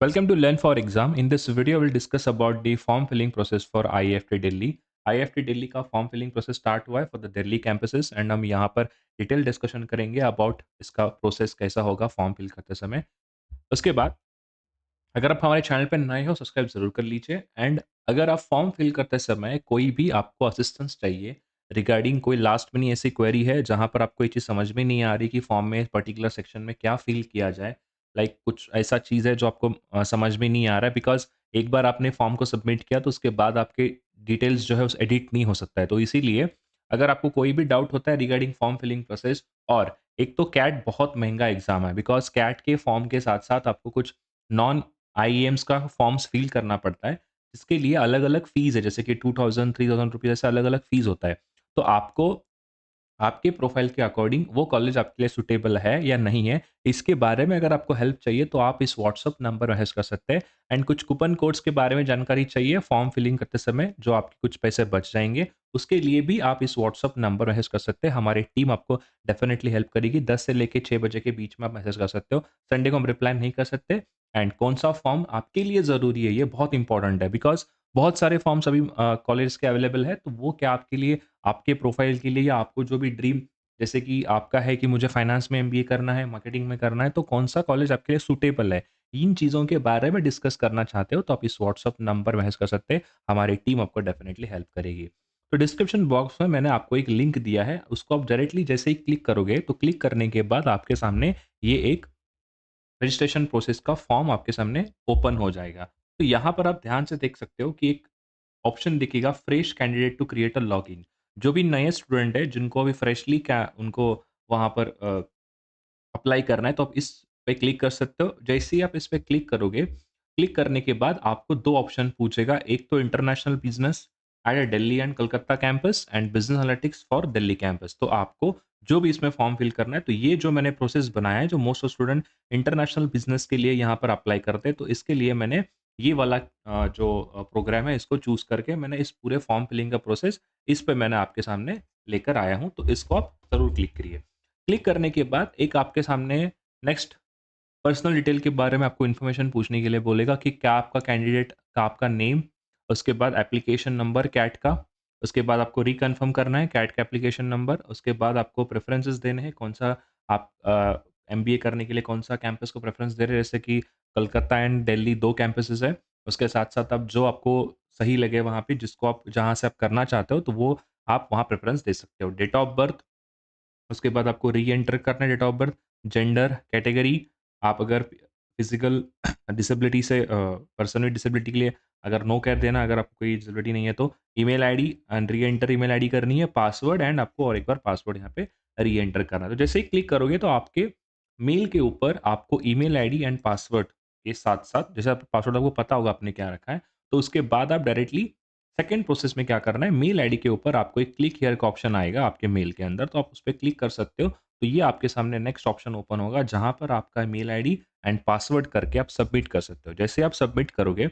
Welcome to Learn for Exam. In this video, we'll discuss about the form filling process for IIFT Delhi. IIFT Delhi का form filling process start हुआ है for the Delhi campuses and हम यहाँ पर detail discussion करेंगे about इसका process कैसा होगा फॉर्म फिल करते समय। उसके बाद अगर आप हमारे चैनल पर नए हो सब्सक्राइब जरूर कर लीजिए एंड अगर आप फॉर्म फिल करते समय कोई भी आपको असिस्टेंस चाहिए रिगार्डिंग कोई लास्ट में ऐसी क्वेरी है जहाँ पर आपको ये चीज़ समझ में नहीं आ रही कि फॉर्म में पर्टिकुलर सेक्शन में क्या फिल किया जाए, लाइक कुछ ऐसा चीज़ है जो आपको समझ में नहीं आ रहा है बिकॉज एक बार आपने फॉर्म को सबमिट किया तो उसके बाद आपके डिटेल्स जो है उस एडिट नहीं हो सकता है, तो इसीलिए अगर आपको कोई भी डाउट होता है रिगार्डिंग फॉर्म फिलिंग प्रोसेस, और एक तो कैट बहुत महंगा एग्जाम है बिकॉज कैट के फॉर्म के साथ साथ आपको कुछ नॉन आईईएम्स का फॉर्म्स फिल करना पड़ता है, जिसके लिए अलग-अलग फ़ीस है, जैसे कि 2000 3000 रुपीज़ ऐसा अलग-अलग फ़ीस होता है। तो आपको आपके प्रोफ़ाइल के अकॉर्डिंग वो कॉलेज आपके लिए सूटेबल है या नहीं है, इसके बारे में अगर आपको हेल्प चाहिए तो आप इस व्हाट्सएप नंबर मैसेज कर सकते हैं एंड कुछ कूपन कोड्स के बारे में जानकारी चाहिए फॉर्म फिलिंग करते समय जो आपके कुछ पैसे बच जाएँगे, उसके लिए भी आप इस व्हाट्सएप नंबर मैसेज कर सकते हैं। हमारी टीम आपको डेफ़िनिटली हेल्प करेगी। 10 से लेके 6 बजे के बीच में आप मैसेज कर सकते हो। संडे को हम रिप्लाई नहीं कर सकते एंड कौन-सा फॉर्म आपके लिए ज़रूरी है, ये बहुत इंपॉर्टेंट है बिकॉज़ बहुत सारे फॉर्म्स अभी कॉलेज के अवेलेबल है, तो वो क्या आपके लिए, आपके प्रोफ़ाइल के लिए या आपको जो भी ड्रीम, जैसे कि आपका है कि मुझे फाइनेंस में एमबीए करना है, मार्केटिंग में करना है, तो कौन-सा कॉलेज आपके लिए सूटेबल है? इन चीज़ों के बारे में डिस्कस करना चाहते हो, तो आप इस व्हाट्सएप नंबर मैसेज कर सकते हैं। हमारी टीम आपको डेफ़िनिटली हेल्प करेगी। तो डिस्क्रिप्शन बॉक्स में मैंने आपको एक लिंक दिया है, उसको आप डायरेक्टली जैसे ही क्लिक करोगे, तो क्लिक करने के बाद आपके सामने ये एक रजिस्ट्रेशन प्रोसेस का फॉर्म आपके सामने ओपन हो जाएगा। तो यहाँ पर आप ध्यान से देख सकते हो कि एक ऑप्शन दिखेगा fresh candidate to create a login. जो भी नए स्टूडेंट है जिनको अभी फ्रेशली क्या उनको वहाँ पर अप्लाई करना है, तो आप इस पे क्लिक कर सकते हो। जैसे ही आप इस पे क्लिक करोगे, क्लिक करने के बाद आपको 2 ऑप्शन पूछेगा, एक तो international business at Delhi and Kolkata campus and business analytics for Delhi campus. तो आपको जो भी इसमें फॉर्म फिल करना है, तो ये जो मैंने प्रोसेस बनाया है, जो most of student international business के लिए यहाँ पर अप्लाई करते हैं, तो इसके लिए मैंने ये वाला जो प्रोग्राम है इसको चूज़ करके मैंने इस पूरे फॉर्म फिलिंग का प्रोसेस इस पे मैंने आपके सामने लेकर आया हूँ, तो इसको आप ज़रूर क्लिक करिए। क्लिक करने के बाद एक आपके सामने नेक्स्ट पर्सनल डिटेल के बारे में आपको इन्फॉर्मेशन पूछने के लिए बोलेगा कि क्या आपका कैंडिडेट का आपका नेम, उसके बाद एप्लीकेशन नंबर कैट का, उसके बाद आपको रिकन्फर्म करना है कैट का एप्लीकेशन नंबर, उसके बाद आपको प्रेफ़रेंसेस देने हैं, कौन-सा आप एमबीए करने के लिए कौन-सा कैंपस को प्रेफ़रेंस दे रहे हैं, जैसे कि कलकत्ता एंड दिल्ली 2 कैंपसेस हैं। उसके साथ-साथ आप जो आपको सही लगे वहाँ पे जिसको आप जहाँ से आप करना चाहते हो, तो वो आप वहाँ प्रेफ़रेंस दे सकते हो। डेट ऑफ बर्थ, उसके बाद आपको री-एंटर करना है date of birth, gender, category, आप अगर फिज़िकल डिसेबिलिटी से पर्सन विद डिसेबिलिटी के लिए अगर नो कर देना, अगर आपको कोई डिसेबिलिटी नहीं है तो email ID and re-enter email ID करनी है, पासवर्ड एंड आपको और एक बार पासवर्ड यहाँ पे री-एंटर करना है। तो जैसे ही क्लिक करोगे तो आपके मेल के ऊपर आपको ईमेल आईडी एंड पासवर्ड के साथ-साथ, जैसे आप पासवर्ड आपको पता होगा आपने क्या रखा है, तो उसके बाद आप डायरेक्टली सेकंड प्रोसेस में क्या करना है, मेल आईडी के ऊपर आपको एक क्लिक हियर का ऑप्शन आएगा आपके मेल के अंदर, तो आप उस पे क्लिक कर सकते हो। तो ये आपके सामने नेक्स्ट ऑप्शन ओपन होगा जहाँ पर आपका मेल आईडी एंड पासवर्ड करके आप सबमिट कर सकते हो। जैसे आप सबमिट करोगे,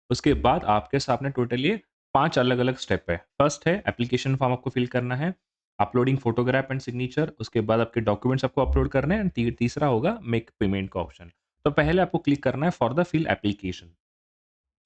उसके बाद आपके सामने टोटल ये 5 अलग-अलग स्टेप है। फर्स्ट है एप्लीकेशन फॉर्म आपको फिल करना है, अपलोडिंग फोटोग्राफ एंड सिग्नेचर, उसके बाद आपके डॉक्यूमेंट्स आपको अपलोड करने हैं एंड तीसरा होगा मेक पेमेंट का ऑप्शन। तो पहले आपको क्लिक करना है फॉर द फिल एप्लीकेशन।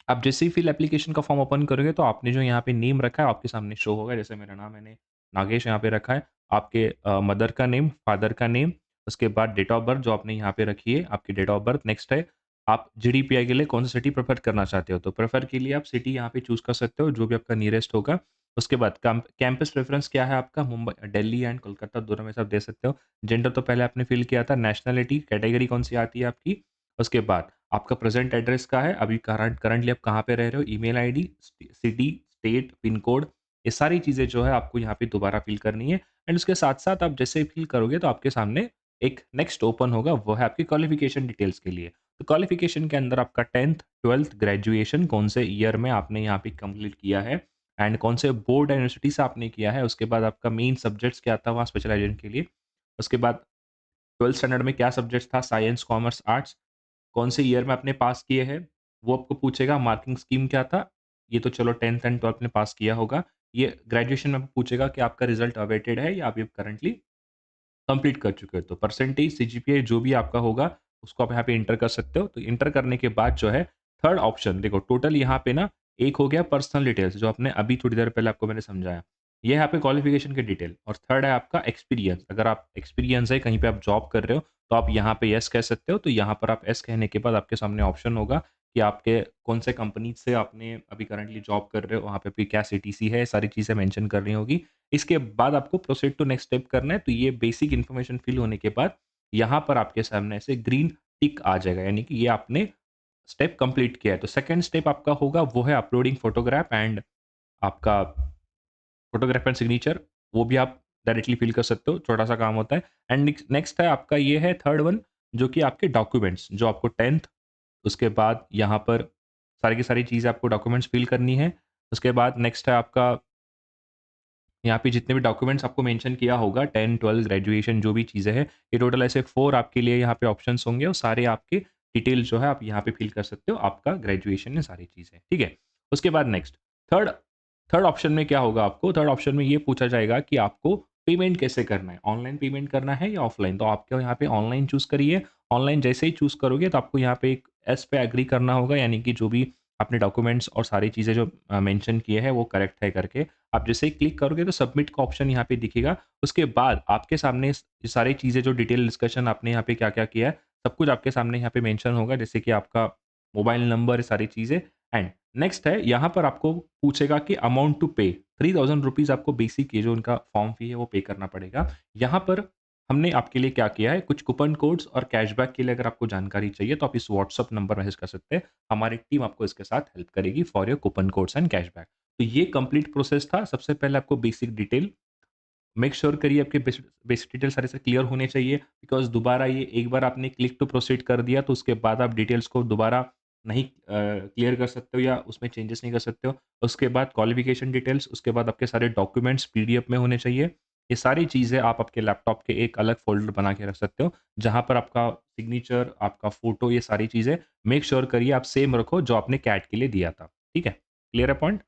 आप जैसे ही फिल एप्लीकेशन का फॉर्म ओपन करोगे तो आपने जो यहाँ पे नेम रखा है आपके सामने शो होगा। जैसे मेरा नाम मैंने नागेश यहाँ पे रखा है। आपके मदर का नेम, फादर का नेम, उसके बाद डेट ऑफ बर्थ जो आपने यहाँ पे रखी है, आपकी डेट ऑफ बर्थ। नेक्स्ट है आप जीडीपीआई के लिए कौन सा सिटी प्रेफर करना चाहते हो, तो प्रेफर के लिए आप सिटी यहाँ पे चूज़ कर सकते हो जो भी आपका नियरेस्ट होगा। उसके बाद कैंपस प्रेफ़रेंस क्या है आपका, मुंबई दिल्ली एंड कोलकाता दोनों में से आप दे सकते हो। जेंडर तो पहले आपने फिल किया था। नेशनैलिटी कैटेगरी कौन-सी आती है आपकी। उसके बाद आपका प्रेज़ेंट एड्रेस क्या है, अभी करंटली आप कहाँ पे रह रहे हो, email ID, city, state, pin code, ये सारी चीज़ें जो है आपको यहाँ पे दोबारा फ़िल करनी है एंड उसके साथ-साथ आप जैसे ही फ़िल करोगे तो आपके सामने एक नेक्स्ट ओपन होगा, वो है आपकी क्वालिफ़िकेशन डिटेल्स के लिए। तो क्वालिफ़िकेशन के अंदर आपका 10th, 12th, ग्रेजुएशन कौन से ईयर में आपने यहाँ पे कंप्लीट किया है एंड कौन से बोर्ड या यूनिवर्सिटी से आपने किया है। उसके बाद आपका मेन सब्जेक्ट्स क्या था वहाँ स्पेशलाइज़ेशन के लिए। उसके बाद 12th स्टैंडर्ड में क्या सब्जेक्ट्स था, साइंस, कॉमर्स, आर्ट्स, कौन से ईयर में आपने पास किए हैं, वो आपको पूछेगा। मार्किंग स्कीम क्या था, ये तो चलो 10th एंड 12th में पास किया होगा। ये ग्रेजुएशन में आपको पूछेगा कि आपका रिज़ल्ट अवेटेड है या अभी आप करंटली कंप्लीट कर चुके हो। तो परसेंटेज, सीजीपीए जो भी आपका होगा, उसको आप यहाँ पे इंटर कर सकते हो। तो इंटर करने के बाद जो है थर्ड ऑप्शन देखो, टोटल यहाँ पे ना एक हो गया पर्सनल डिटेल्स जो आपने अभी थोड़ी देर पहले आपको मैंने समझाया। ये यहाँ पे क्वालिफ़िकेशन के डिटेल और थर्ड है आपका एक्सपीरियंस। अगर आप एक्सपीरियंस है, कहीं पे आप जॉब कर रहे हो, तो आप यहाँ पे येस कह सकते हो। तो यहाँ पर आप येस कहने के बाद आपके सामने ऑप्शन होगा कि आपके कौन से कंपनी से आपने अभी करंटली जॉब कर रहे हो, वहाँ पे भी क्या सीटीसी है, सारी चीज़ें मेंशन करनी होगी। इसके बाद आपको प्रोसीड टू नेक्स्ट स्टेप करना है। तो ये बेसिक इन्फॉर्मेशन फिल होने के बाद यहाँ पर आपके सामने ऐसे ग्रीन टिक आ जाएगा, यानी कि ये आपने स्टेप कंप्लीट किया है। तो सेकंड स्टेप आपका होगा वो है अपलोडिंग फोटोग्राफ एंड आपका फोटोग्राफ एंड सिग्नेचर, वो भी आप डायरेक्टली फिल कर सकते हो, छोटा-सा काम होता है। एंड नेक्स्ट है आपका ये है थर्ड वन, जो कि आपके डॉक्यूमेंट्स जो आपको 10th, उसके बाद यहाँ पर सारी की सारी चीज़ें आपको डॉक्यूमेंट्स फिल करनी है। उसके बाद नेक्स्ट है आपका यहाँ पे जितने भी डॉक्यूमेंट्स आपको मेंशन किया होगा 10, 12 ग्रेजुएशन जो भी चीज़ें हैं, ये टोटल ऐसे 4 आपके लिए यहाँ पे ऑप्शंस होंगे और सारे आपके डिटेल जो है आप यहाँ पे फिल कर सकते हो, आपका ग्रेजुएशन ये सारी चीज़ें, ठीक है? उसके बाद नेक्स्ट थर्ड थर्ड ऑप्शन में क्या होगा आपको, थर्ड ऑप्शन में ये पूछा जाएगा कि आपको पेमेंट कैसे करना है, ऑनलाइन पेमेंट करना है या ऑफलाइन? तो आपको यहाँ पे ऑनलाइन चूज़ करिए। ऑनलाइन जैसे ही चूज़ करोगे तो आपको यहाँ पे एक येस पे एग्री करना होगा, यानी कि जो भी आपने डॉक्यूमेंट्स और सारी चीज़ें जो मेंशन किए हैं वो करेक्ट है करके। आप जैसे ही क्लिक करोगे तो सबमिट का ऑप्शन यहाँ पे दिखेगा। उसके बाद आपके सामने ये सारी चीज़ें जो डिटेल डिस्कशन आपने यहाँ पे क्या-क्या किया है, सब कुछ आपके सामने यहाँ पे मेंशन होगा, जैसे कि आपका मोबाइल नंबर, ये सारी चीज़ें। एंड नेक्स्ट है यहाँ पर आपको पूछेगा कि अमाउंट टू पे ₹3000 आपको बेसिक ये जो उनका फॉर्म फी है वो पे करना पड़ेगा। यहाँ पर हमने आपके लिए क्या किया है, कुछ कूपन कोड्स और कैशबैक के लिए अगर आपको जानकारी चाहिए तो आप इस व्हाट्सएप नंबर मैसेज कर सकते हैं। हमारी टीम आपको इसके साथ हेल्प करेगी for your coupon codes and cashback. तो ये कंप्लीट प्रोसेस था। सबसे पहले आपको बेसिक डिटेल मेक श्योर करिए आपके बेसिक बेसिक डिटेल सारे से क्लियर होने चाहिए, बिकॉज़ दोबारा ये एक बार आपने क्लिक टू प्रोसीड कर दिया तो उसके बाद आप डिटेल्स को दोबारा नहीं क्लियर कर सकते हो या उसमें चेंजेस नहीं कर सकते हो। उसके बाद क्वालिफ़िकेशन डिटेल्स, उसके बाद आपके सारे डॉक्यूमेंट्स पीडीएफ में होने चाहिए। ये सारी चीज़ें आप आपके लैपटॉप के एक अलग फ़ोल्डर बना के रख सकते हो, जहाँ पर आपका सिग्नेचर, आपका फ़ोटो, ये सारी चीज़ें मेक श्योर करिए आप सेम रखो जो आपने कैट के लिए दिया था। ठीक है? क्लियर है पॉइंट?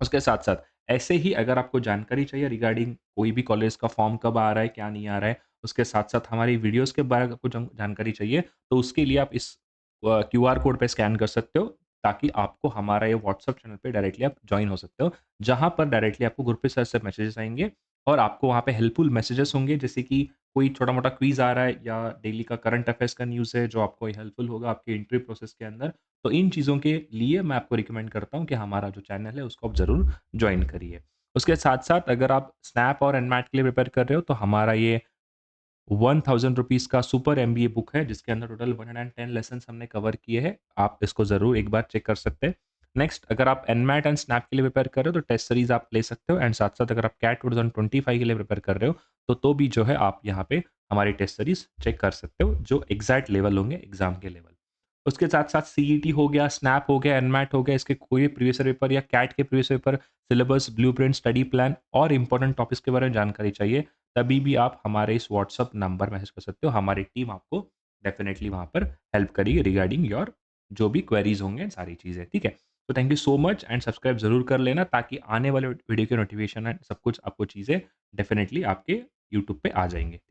उसके साथ-साथ ऐसे ही अगर आपको जानकारी चाहिए रिगार्डिंग कोई भी कॉलेज का फॉर्म कब आ रहा है, क्या नहीं आ रहा है, उसके साथ-साथ हमारी वीडियोज़ के बारे में आपको जानकारी चाहिए, तो उसके लिए आप इस क्यूआर कोड पे स्कैन कर सकते हो, ताकि आपको हमारा ये व्हाट्सएप चैनल पे डायरेक्टली आप जॉइन हो सकते हो। जहाँ पर डायरेक्टली आपको ग्रुप पे से ऐसे मैसेजेस आएँगे और आपको वहाँ पे हेल्पफुल मैसेजेस होंगे, जैसे कि कोई छोटा-मोटा क्विज़ आ रहा है या डेली का करंट अफेयर्स का न्यूज़ है, जो आपको हेल्पफुल होगा आपके इंटरव्यू प्रोसेस के अंदर। तो इन चीज़ों के लिए मैं आपको रिकमेंड करता हूँ कि हमारा जो चैनल है उसको आप ज़रूर जॉइन करिए। उसके साथ-साथ अगर आप स्नैप और एनमैट के लिए प्रिपेयर कर रहे हो तो हमारा ये ₹1000 का सुपर एमबीए बुक है, जिसके अंदर टोटल 110 लेसन्स हमने कवर किए हैं। आप इसको ज़रूर एक बार चेक कर सकते हैं। नेक्स्ट, अगर आप एनमैट एंड स्नैप के लिए प्रिपेयर कर रहे हो तो टेस्ट सीरीज़ आप ले सकते हो एंड साथ-साथ अगर आप कैट 2025 के लिए प्रिपेयर कर रहे हो तो भी जो है आप यहाँ पे हमारी टेस्ट सीरीज़ चेक कर सकते हो, जो एग्ज़ैक्ट लेवल होंगे एग्ज़ाम के लेवल। उसके साथ-साथ सीईटी हो गया, स्नैप हो गया, एनमैट हो गया, इसके कोई भी प्रीवियस ईयर पेपर या कैट के previous paper, syllabus, blueprint, study plan और इम्पोर्टेंट टॉपिक्स के बारे में जानकारी चाहिए, तभी भी आप हमारे इस व्हाट्सएप नंबर मैसेज कर सकते हो। हमारी टीम आपको डेफ़िनिटली वहाँ पर हेल्प करेगी रिगार्डिंग योर जो भी क्वेरीज़ होंगे, सारी चीज़ें, ठीक है? तो thank you so much and subscribe ज़रूर कर लेना, ताकि आने वाले वीडियो के नोटिफ़िकेशन एंड सब कुछ आपको चीज़ें डेफ़िनिटली आपके यूट्यूब पे आ जाएँगे।